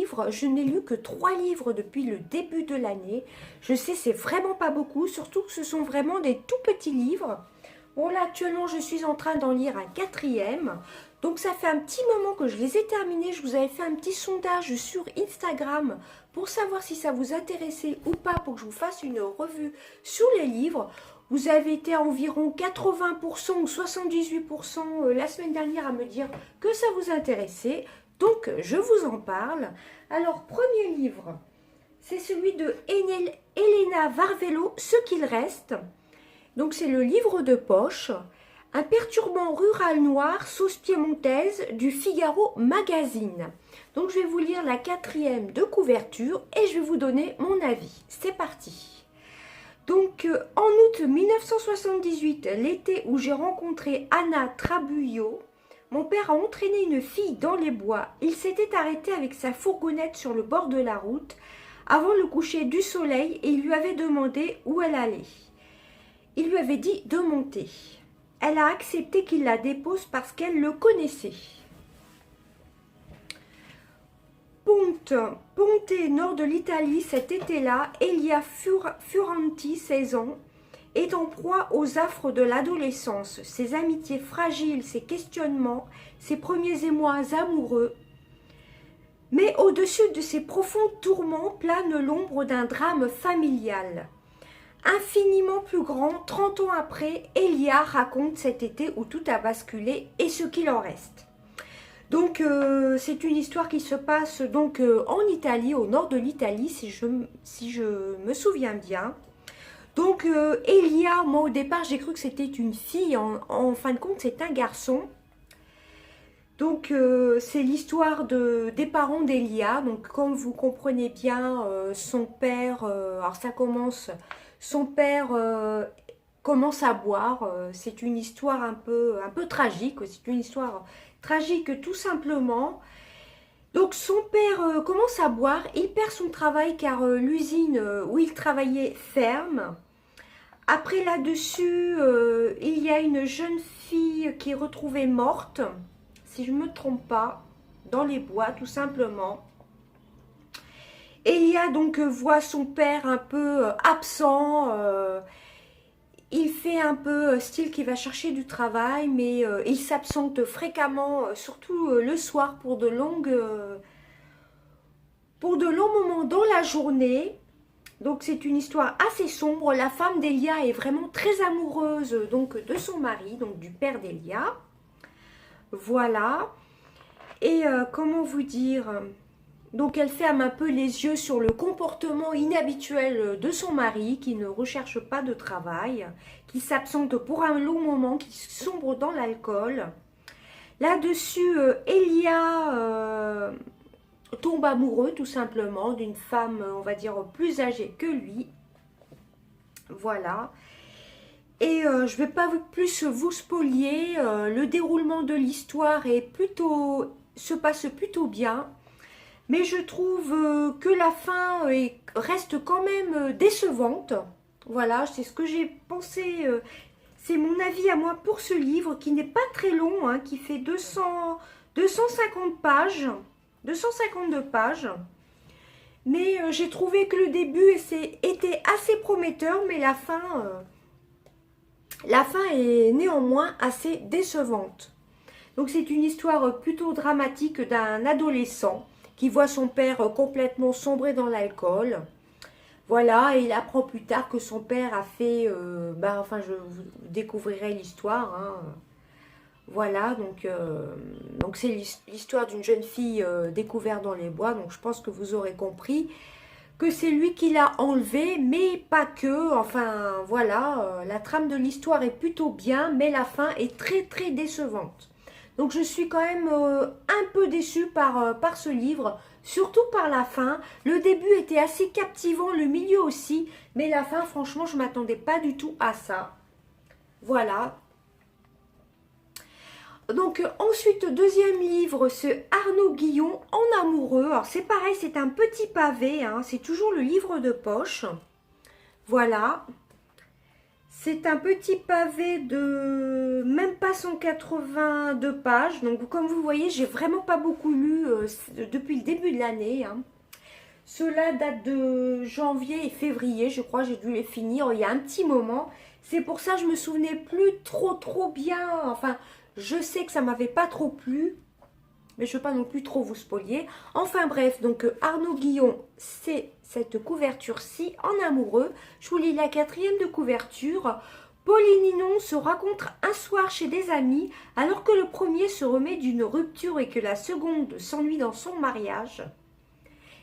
livres, je n'ai lu que 3 livres depuis le début de l'année. Je sais, c'est vraiment pas beaucoup, surtout que ce sont vraiment des tout petits livres. Bon, là, actuellement, je suis en train d'en lire un 4e. Donc, ça fait un petit moment que je les ai terminés. Je vous avais fait un petit sondage sur Instagram pour savoir si ça vous intéressait ou pas, pour que je vous fasse une revue sur les livres. Vous avez été à environ 80% ou 78% la semaine dernière à me dire que ça vous intéressait. Donc, je vous en parle. Alors, premier livre, c'est celui de Elena Varvello, Ce qu'il reste. Donc, c'est le livre de poche. Un perturbant rural noir, sauce piémontaise du Figaro Magazine. Donc, je vais vous lire la 4e de couverture et je vais vous donner mon avis. C'est parti. Donc, en août 1978, l'été où j'ai rencontré Anna Trabuyot, mon père a entraîné une fille dans les bois. Il s'était arrêté avec sa fourgonnette sur le bord de la route avant le coucher du soleil et il lui avait demandé où elle allait. Il lui avait dit de monter. Elle a accepté qu'il la dépose parce qu'elle le connaissait. Ponte, nord de l'Italie, cet été-là, Elia Furanti, 16 ans, est en proie aux affres de l'adolescence, ses amitiés fragiles, ses questionnements, ses premiers émois amoureux. Mais au-dessus de ces profonds tourments plane l'ombre d'un drame familial. Infiniment plus grand, 30 ans après, Elia raconte cet été où tout a basculé et ce qu'il en reste. Donc, c'est une histoire qui se passe donc en Italie, au nord de l'Italie, si je me souviens bien. Donc, Elia, moi au départ, j'ai cru que c'était une fille. En fin de compte, c'est un garçon. Donc, c'est l'histoire des parents d'Elia. Donc, comme vous comprenez bien, son père, alors ça commence, son père commence à boire. C'est une histoire un peu tragique. C'est une histoire tragique tout simplement. Donc, son père commence à boire. Il perd son travail car l'usine où il travaillait ferme. Après, là-dessus, il y a une jeune fille qui est retrouvée morte, si je ne me trompe pas, dans les bois, tout simplement. Elia donc voit son père un peu absent. Il fait un peu style qu'il va chercher du travail, mais il s'absente fréquemment, surtout le soir, pour de longs moments dans la journée. Donc c'est une histoire assez sombre. La femme d'Elia est vraiment très amoureuse donc de son mari, donc du père d'Elia. Voilà. Et comment vous dire, donc elle ferme un peu les yeux sur le comportement inhabituel de son mari qui ne recherche pas de travail, qui s'absente pour un long moment, qui sombre dans l'alcool. Là-dessus, Elia tombe amoureux tout simplement d'une femme, on va dire, plus âgée que lui. Voilà. Et je ne vais pas plus vous spolier. Le déroulement de l'histoire se passe plutôt bien. Mais je trouve que la fin reste quand même décevante. Voilà, c'est ce que j'ai pensé. C'est mon avis à moi pour ce livre qui n'est pas très long, hein, qui fait 250 pages. 252 pages. Mais j'ai trouvé que le début était assez prometteur, mais la fin est néanmoins assez décevante. Donc c'est une histoire plutôt dramatique d'un adolescent qui voit son père complètement sombrer dans l'alcool. Voilà, et il apprend plus tard que son père a fait... enfin, vous découvrirez l'histoire, hein. Voilà, donc c'est l'histoire d'une jeune fille découverte dans les bois. Donc je pense que vous aurez compris que c'est lui qui l'a enlevée, mais pas que. Enfin, voilà, la trame de l'histoire est plutôt bien, mais la fin est très très décevante. Donc je suis quand même un peu déçue par ce livre, surtout par la fin. Le début était assez captivant, le milieu aussi, mais la fin, franchement, je ne m'attendais pas du tout à ça. Voilà. Donc ensuite, deuxième livre, c'est Arnaud Guillon, En amoureux. Alors c'est pareil, c'est un petit pavé, hein, c'est toujours le livre de poche. Voilà. C'est un petit pavé de même pas 182 pages. Donc comme vous voyez, j'ai vraiment pas beaucoup lu depuis le début de l'année, hein. Cela date de janvier et février, je crois, j'ai dû les finir il y a un petit moment. C'est pour ça que je me souvenais plus trop bien. Enfin, je sais que ça m'avait pas trop plu, mais je ne veux pas non plus trop vous spolier. Enfin bref, donc Arnaud Guillon, c'est cette couverture-ci en amoureux. Je vous lis la quatrième de couverture. Paul et Ninon se rencontrent un soir chez des amis, alors que le premier se remet d'une rupture et que la seconde s'ennuie dans son mariage.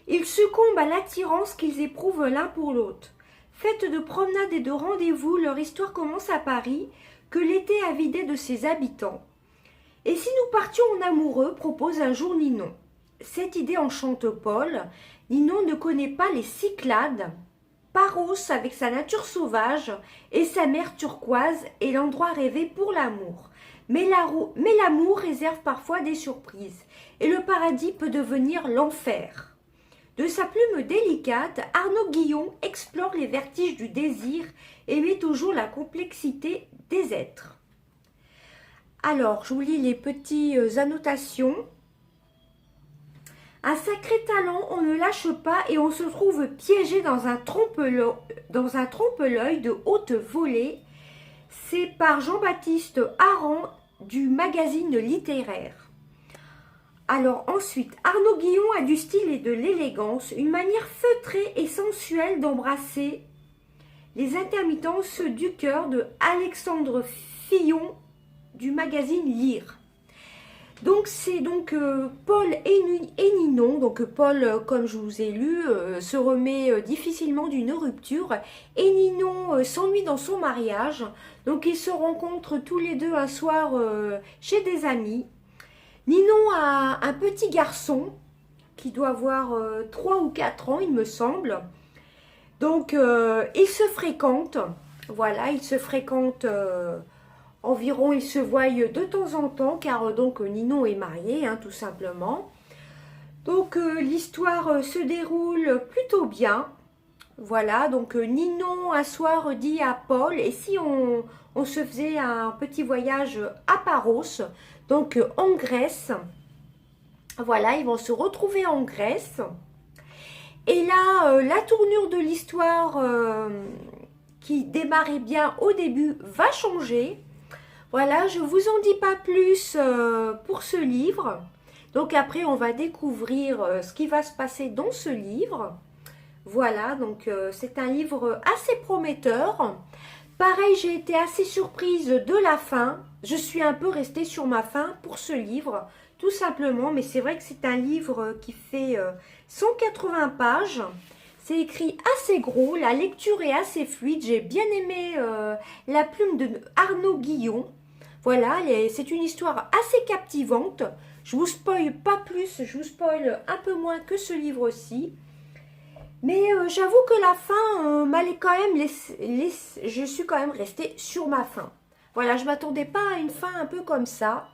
Ils succombent à l'attirance qu'ils éprouvent l'un pour l'autre. Faite de promenades et de rendez-vous, leur histoire commence à Paris, que l'été a vidé de ses habitants. Et si nous partions en amoureux, propose un jour Ninon. Cette idée enchante Paul. Ninon ne connaît pas les Cyclades. Paros, avec sa nature sauvage, et sa mer turquoise, est l'endroit rêvé pour l'amour. Mais l'amour réserve parfois des surprises, et le paradis peut devenir l'enfer. De sa plume délicate, Arnaud Guillon explore les vertiges du désir et met au jour la complexité des êtres. Alors, je vous lis les petites annotations. Un sacré talent, on ne lâche pas et on se trouve piégé dans un trompe-l'œil de haute volée. C'est par Jean-Baptiste Aran du magazine littéraire. Alors ensuite, Arnaud Guillon a du style et de l'élégance, une manière feutrée et sensuelle d'embrasser les intermittences du cœur de Alexandre Fillon du magazine Lire. Donc c'est Paul et Ninon. Donc Paul, comme je vous ai lu, se remet difficilement d'une rupture et Ninon s'ennuie dans son mariage. Donc ils se rencontrent tous les deux un soir chez des amis. Ninon a un petit garçon qui doit avoir 3 ou 4 ans, il me semble. Donc, ils se fréquentent. Voilà, ils se fréquentent environ, ils se voient de temps en temps, car donc Ninon est mariée, hein, tout simplement. Donc, l'histoire se déroule plutôt bien. Voilà, donc Ninon un soir dit à Paul, et si on se faisait un petit voyage à Paros, donc en Grèce. Voilà, ils vont se retrouver en Grèce. Et là, la tournure de l'histoire qui démarrait bien au début va changer. Voilà, je ne vous en dis pas plus pour ce livre. Donc après, on va découvrir ce qui va se passer dans ce livre. Voilà, donc c'est un livre assez prometteur. Pareil, j'ai été assez surprise de la fin. Je suis un peu restée sur ma faim pour ce livre, tout simplement. Mais c'est vrai que c'est un livre qui fait 180 pages. C'est écrit assez gros, la lecture est assez fluide. J'ai bien aimé la plume de Arnaud Guillon. Voilà, c'est une histoire assez captivante. Je vous spoil pas plus, je vous spoil un peu moins que ce livre-ci. Mais j'avoue que la fin m'allait quand même je suis quand même restée sur ma faim. Voilà, je ne m'attendais pas à une fin un peu comme ça.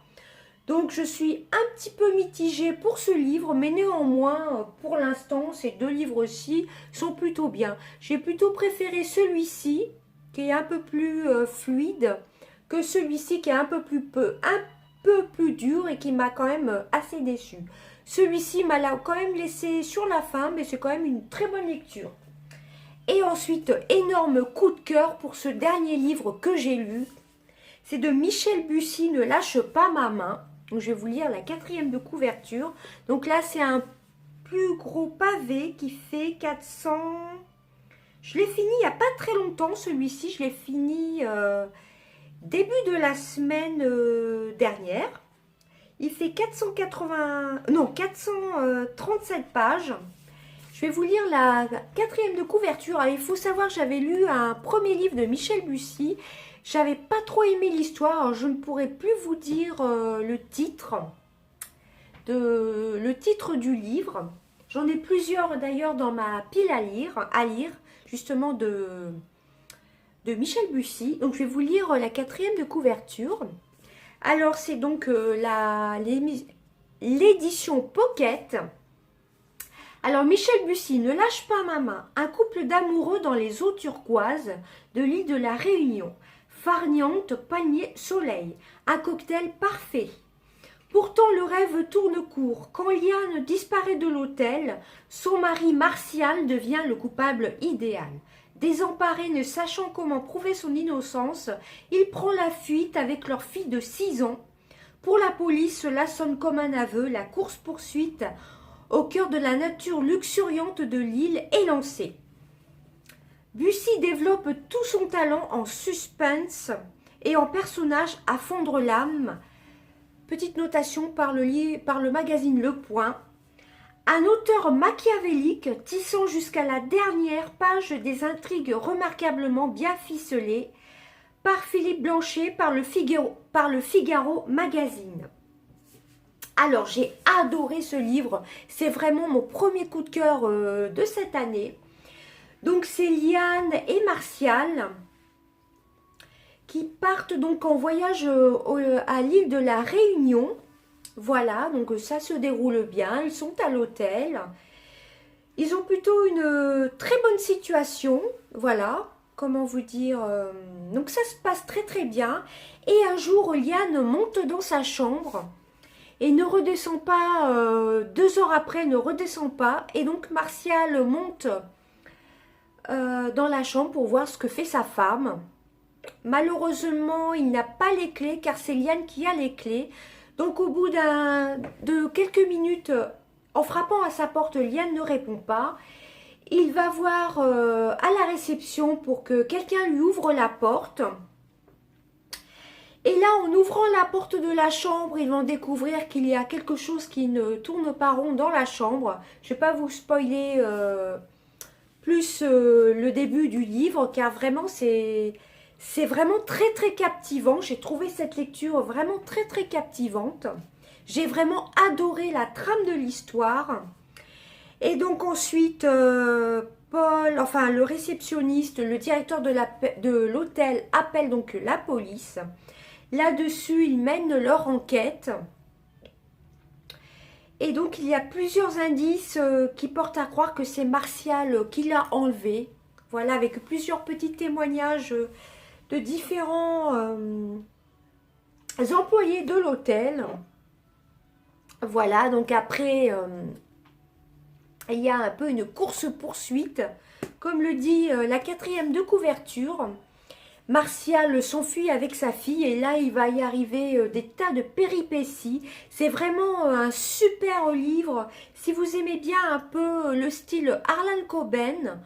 Donc je suis un petit peu mitigée pour ce livre, mais néanmoins, pour l'instant, ces deux livres-ci sont plutôt bien. J'ai plutôt préféré celui-ci, qui est un peu plus fluide, que celui-ci qui est un peu plus dur et qui m'a quand même assez déçue. Celui-ci m'a quand même laissé sur la faim, mais c'est quand même une très bonne lecture. Et ensuite, énorme coup de cœur pour ce dernier livre que j'ai lu. C'est de Michel Bussy, Ne lâche pas ma main. Donc, je vais vous lire la quatrième de couverture. Donc là, c'est un plus gros pavé qui fait 400... Je l'ai fini il n'y a pas très longtemps, celui-ci. Je l'ai fini début de la semaine dernière. Il fait 437 pages. Je vais vous lire la quatrième de couverture. Alors, il faut savoir que j'avais lu un premier livre de Michel Bussy. J'avais pas trop aimé l'histoire. Alors, je ne pourrais plus vous dire le titre du livre. J'en ai plusieurs d'ailleurs dans ma pile à lire justement de Michel Bussy. Donc, je vais vous lire la quatrième de couverture. Alors, c'est donc l'édition Pocket. Alors, Michel Bussy, Ne lâche pas ma main. Un couple d'amoureux dans les eaux turquoises de l'île de la Réunion. Farniente, panier, soleil. Un cocktail parfait. Pourtant, le rêve tourne court. Quand Liane disparaît de l'hôtel, son mari Martial devient le coupable idéal. Désemparé, ne sachant comment prouver son innocence, il prend la fuite avec leur fille de 6 ans. Pour la police, cela sonne comme un aveu. La course-poursuite au cœur de la nature luxuriante de l'île est lancée. Bussy développe tout son talent en suspense et en personnage à fondre l'âme. Petite notation par le magazine Le Point. Un auteur machiavélique tissant jusqu'à la dernière page des intrigues remarquablement bien ficelées par Philippe Blanchet par le Figaro Magazine. Alors, j'ai adoré ce livre. C'est vraiment mon premier coup de cœur de cette année. Donc, c'est Liane et Martial qui partent donc en voyage à l'île de la Réunion. Voilà, donc ça se déroule bien. Ils sont à l'hôtel. Ils ont plutôt une très bonne situation. Voilà, comment vous dire. Donc, ça se passe très très bien. Et un jour, Liane monte dans sa chambre. Et ne redescend pas, 2 heures après, ne redescend pas. Et donc, Martial monte dans la chambre pour voir ce que fait sa femme. Malheureusement, il n'a pas les clés, car c'est Liane qui a les clés. Donc, au bout de quelques minutes, en frappant à sa porte, Liane ne répond pas. Il va voir à la réception pour que quelqu'un lui ouvre la porte. Et là, en ouvrant la porte de la chambre, ils vont découvrir qu'il y a quelque chose qui ne tourne pas rond dans la chambre. Je ne vais pas vous spoiler plus le début du livre, car vraiment, c'est vraiment très très captivant. J'ai trouvé cette lecture vraiment très très captivante. J'ai vraiment adoré la trame de l'histoire. Et donc ensuite, Paul, enfin le réceptionniste, le directeur de l'hôtel appelle donc la police. Là-dessus, ils mènent leur enquête. Et donc, il y a plusieurs indices qui portent à croire que c'est Martial qui l'a enlevé. Voilà, avec plusieurs petits témoignages de différents employés de l'hôtel. Voilà, donc après, il y a un peu une course-poursuite. Comme le dit la 4e de couverture. Martial s'enfuit avec sa fille et là, il va y arriver des tas de péripéties. C'est vraiment un super livre. Si vous aimez bien un peu le style Harlan Coben,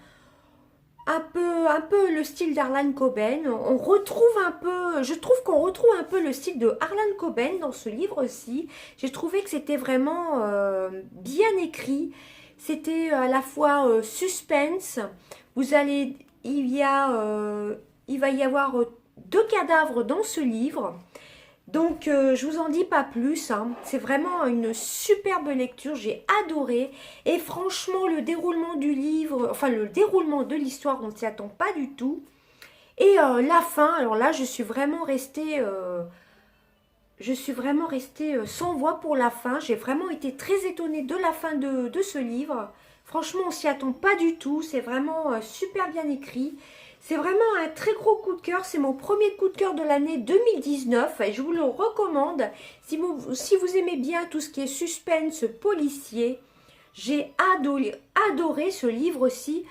un peu le style d'Harlan Coben, on retrouve un peu, je trouve qu'on retrouve un peu le style de Harlan Coben dans ce livre-ci. J'ai trouvé que c'était vraiment bien écrit. C'était à la fois suspense. Il va y avoir 2 cadavres dans ce livre. Donc, je vous en dis pas plus. Hein. C'est vraiment une superbe lecture. J'ai adoré. Et franchement, le déroulement du livre, enfin le déroulement de l'histoire, on ne s'y attend pas du tout. Et la fin, alors là, je suis vraiment restée sans voix pour la fin. J'ai vraiment été très étonnée de la fin de ce livre. Franchement, on s'y attend pas du tout. C'est vraiment super bien écrit. C'est vraiment un très gros coup de cœur. C'est mon premier coup de cœur de l'année 2019 et je vous le recommande. Si vous aimez bien tout ce qui est suspense policier, j'ai adoré ce livre-ci.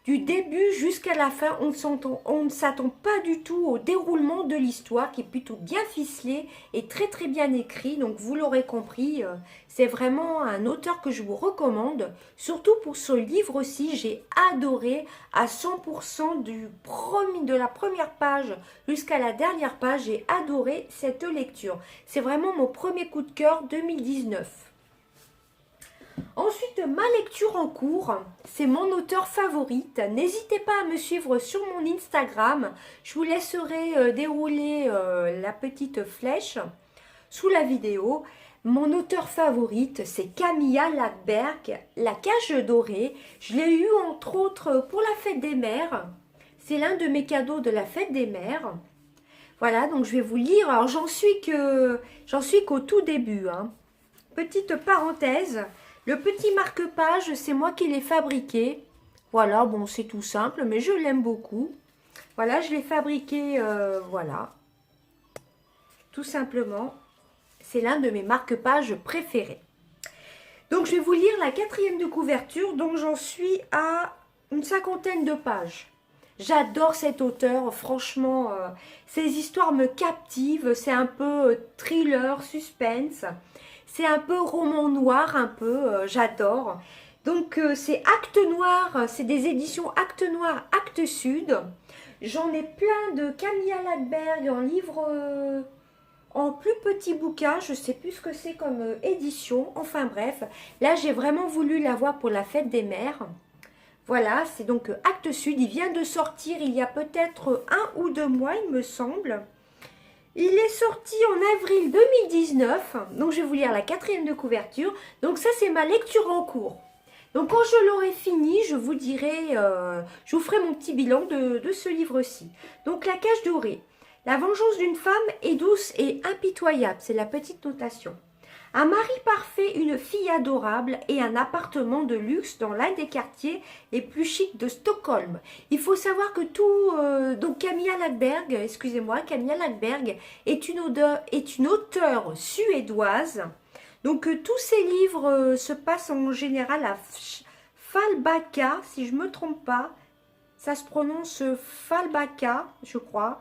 Du début jusqu'à la fin, on ne s'attend pas du tout au déroulement de l'histoire qui est plutôt bien ficelé et très très bien écrit. Donc vous l'aurez compris, c'est vraiment un auteur que je vous recommande. Surtout pour ce livre-ci, j'ai adoré à 100% de la première page jusqu'à la dernière page. J'ai adoré cette lecture. C'est vraiment mon premier coup de cœur 2019. Ensuite, ma lecture en cours, c'est mon auteur favorite. N'hésitez pas à me suivre sur mon Instagram. Je vous laisserai dérouler la petite flèche sous la vidéo. Mon auteur favorite, c'est Camilla Lackberg, La Cage Dorée. Je l'ai eu entre autres pour la fête des mères. C'est l'un de mes cadeaux de la fête des mères. Voilà, donc je vais vous lire. Alors, j'en suis qu'au tout début. Hein. Petite parenthèse. Le petit marque-page, c'est moi qui l'ai fabriqué. Voilà, bon, c'est tout simple, mais je l'aime beaucoup. Voilà, je l'ai fabriqué, voilà. Tout simplement, c'est l'un de mes marque-pages préférés. Donc, je vais vous lire la 4e de couverture, donc j'en suis à une 50aine de pages. J'adore cet auteur, franchement, ses histoires me captivent, c'est un peu thriller, suspense, c'est un peu roman noir, un peu, j'adore. Donc c'est Actes Noir, c'est des éditions Actes Noir, Actes Sud. J'en ai plein de Camilla Lackberg en livre, en plus petit bouquin, je sais plus ce que c'est comme édition, enfin bref. Là j'ai vraiment voulu l'avoir pour la fête des mères. Voilà, c'est donc Actes Sud, il vient de sortir il y a peut-être 1 ou 2 mois, il me semble. Il est sorti en avril 2019, donc je vais vous lire la 4e de couverture. Donc ça, c'est ma lecture en cours. Donc quand je l'aurai fini, je vous dirai, je vous ferai mon petit bilan de ce livre-ci. Donc La Cage dorée. La vengeance d'une femme est douce et impitoyable, c'est la petite notation. Un mari parfait, une fille adorable et un appartement de luxe dans l'un des quartiers les plus chics de Stockholm. Il faut savoir que donc Camilla Lackberg, excusez-moi, Camilla Lackberg est une auteure suédoise. Donc tous ses livres se passent en général à Fallbacka, si je ne me trompe pas. Ça se prononce Fallbacka, je crois.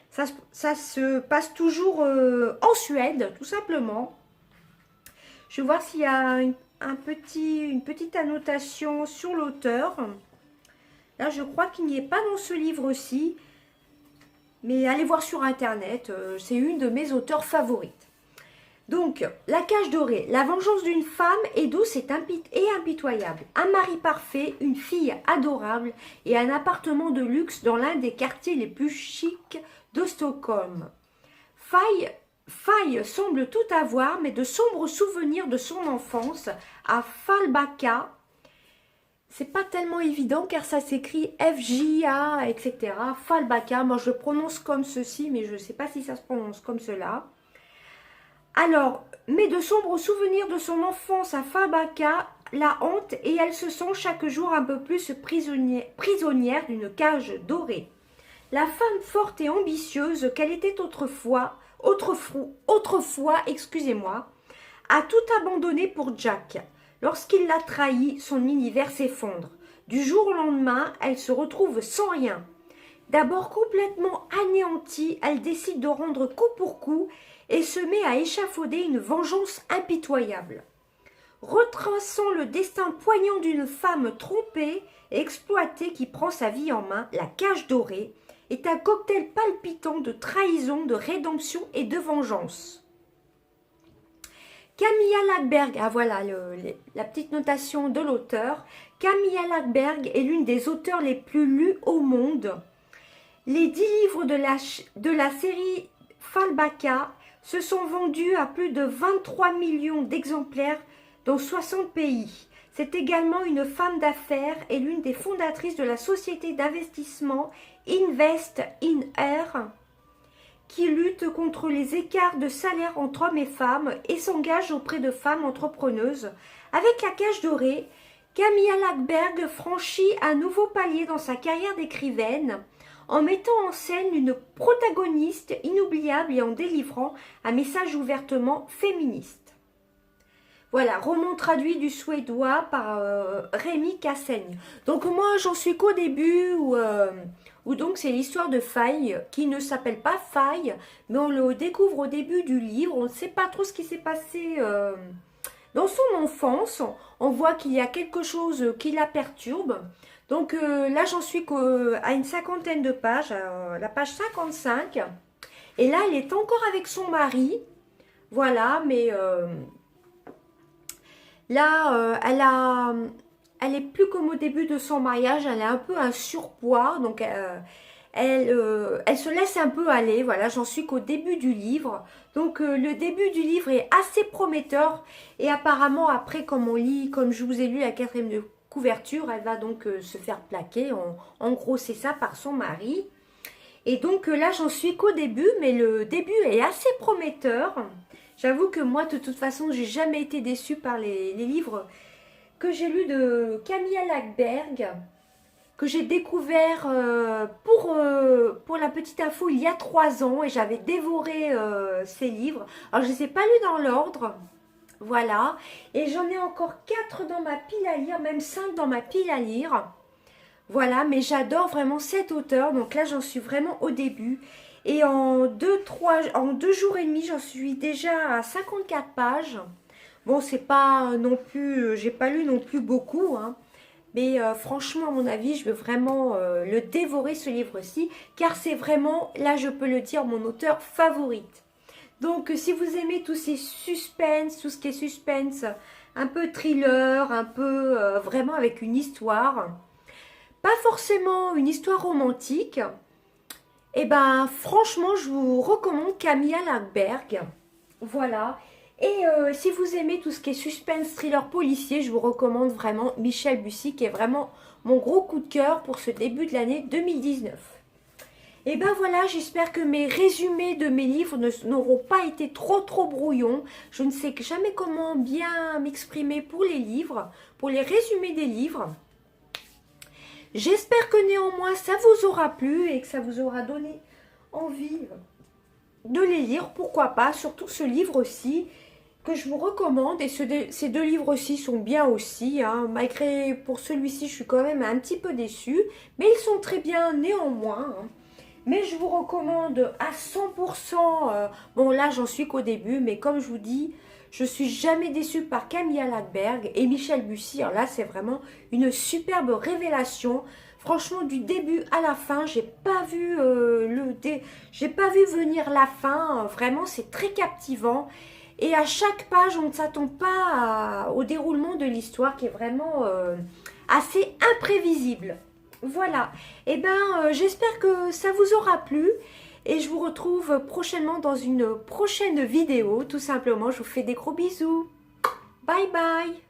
Ça se passe toujours en Suède, tout simplement. Je vais voir s'il y a une petite annotation sur l'auteur. Là, je crois qu'il n'y est pas dans ce livre-ci. Mais allez voir sur Internet. C'est une de mes auteurs favorites. Donc, La Cage dorée. La vengeance d'une femme est douce et impitoyable. Un mari parfait, une fille adorable et un appartement de luxe dans l'un des quartiers les plus chics de Stockholm. Faye semble tout avoir, mais de sombres souvenirs de son enfance à Fallbacka. C'est pas tellement évident car ça s'écrit F-J-A, etc. Fallbacka, moi je le prononce comme ceci, mais je ne sais pas si ça se prononce comme cela. Alors, mais de sombres souvenirs de son enfance à Fallbacka la hantent et elle se sent chaque jour un peu plus prisonnière d'une cage dorée. La femme forte et ambitieuse qu'elle était autrefois, excusez-moi, a tout abandonné pour Jack. Lorsqu'il l'a trahi, son univers s'effondre. Du jour au lendemain, elle se retrouve sans rien. D'abord complètement anéantie, elle décide de rendre coup pour coup et se met à échafauder une vengeance impitoyable. Retraçant le destin poignant d'une femme trompée et exploitée qui prend sa vie en main, La Cage dorée est un cocktail palpitant de trahison, de rédemption et de vengeance. Camilla Lackberg, ah voilà la petite notation de l'auteur. Camilla Lackberg est l'une des auteurs les plus lues au monde. Les 10 livres de la série Fallbacka se sont vendus à plus de 23 millions d'exemplaires dans 60 pays. C'est également une femme d'affaires et l'une des fondatrices de la société d'investissement Invest in Air, qui lutte contre les écarts de salaire entre hommes et femmes et s'engage auprès de femmes entrepreneuses. Avec La Cage dorée, Camilla Lackberg franchit un nouveau palier dans sa carrière d'écrivaine en mettant en scène une protagoniste inoubliable et en délivrant un message ouvertement féministe. Voilà, roman traduit du suédois par Rémi Cassaigne. Donc moi, j'en suis qu'au début où donc c'est l'histoire de Faye qui ne s'appelle pas Faye, mais on le découvre au début du livre. On ne sait pas trop ce qui s'est passé dans son enfance. On voit qu'il y a quelque chose qui la perturbe. Donc là, j'en suis à une 50aine de pages, la page 55. Et là, elle est encore avec son mari. Voilà, mais... Là, elle est plus comme au début de son mariage, elle a un peu un surpoids, donc elle se laisse un peu aller, voilà, j'en suis qu'au début du livre. Donc le début du livre est assez prometteur et apparemment après, comme on lit, comme je vous ai lu la 4e de couverture, elle va donc se faire plaquer, en gros c'est ça, par son mari. Et donc là, j'en suis qu'au début, mais le début est assez prometteur. J'avoue que moi, de toute façon, j'ai jamais été déçue par les livres que j'ai lu de Camilla Lackberg, que j'ai découvert pour la petite info il y a 3 ans et j'avais dévoré ces livres. Alors je ne les ai pas lus dans l'ordre, voilà. Et j'en ai encore 4 dans ma pile à lire, même 5 dans ma pile à lire. Voilà, mais j'adore vraiment cet auteur, donc là j'en suis vraiment au début. Et en 2 jours et demi, j'en suis déjà à 54 pages. Bon, c'est pas non plus, j'ai pas lu non plus beaucoup, hein. Mais franchement, à mon avis, je veux vraiment le dévorer ce livre-ci, car c'est vraiment, là je peux le dire, mon auteur favorite. Donc si vous aimez tous ces suspens, tout ce qui est suspense, un peu thriller, un peu vraiment avec une histoire, pas forcément une histoire romantique, et ben franchement, je vous recommande Camilla Lackberg. Voilà. Et si vous aimez tout ce qui est suspense, thriller, policier, je vous recommande vraiment Michel Bussy, qui est vraiment mon gros coup de cœur pour ce début de l'année 2019. Et ben voilà, j'espère que mes résumés de mes livres n'auront pas été trop brouillons. Je ne sais jamais comment bien m'exprimer pour les livres, pour les résumés des livres. J'espère que néanmoins ça vous aura plu et que ça vous aura donné envie de les lire, pourquoi pas, surtout ce livre-ci que je vous recommande. Et ces 2 livres-ci sont bien aussi, hein. Malgré pour celui-ci je suis quand même un petit peu déçue, mais ils sont très bien néanmoins, hein. Mais je vous recommande à 100%, bon là j'en suis qu'au début, mais comme je vous dis, je suis jamais déçue par Camilla Lackberg et Michel Bussy. Alors là c'est vraiment une superbe révélation. Franchement, du début à la fin, j'ai pas vu venir la fin. Vraiment, c'est très captivant. Et à chaque page, on ne s'attend pas au déroulement de l'histoire qui est vraiment assez imprévisible. Voilà. Et ben, j'espère que ça vous aura plu. Et je vous retrouve prochainement dans une prochaine vidéo. Tout simplement, je vous fais des gros bisous. Bye bye.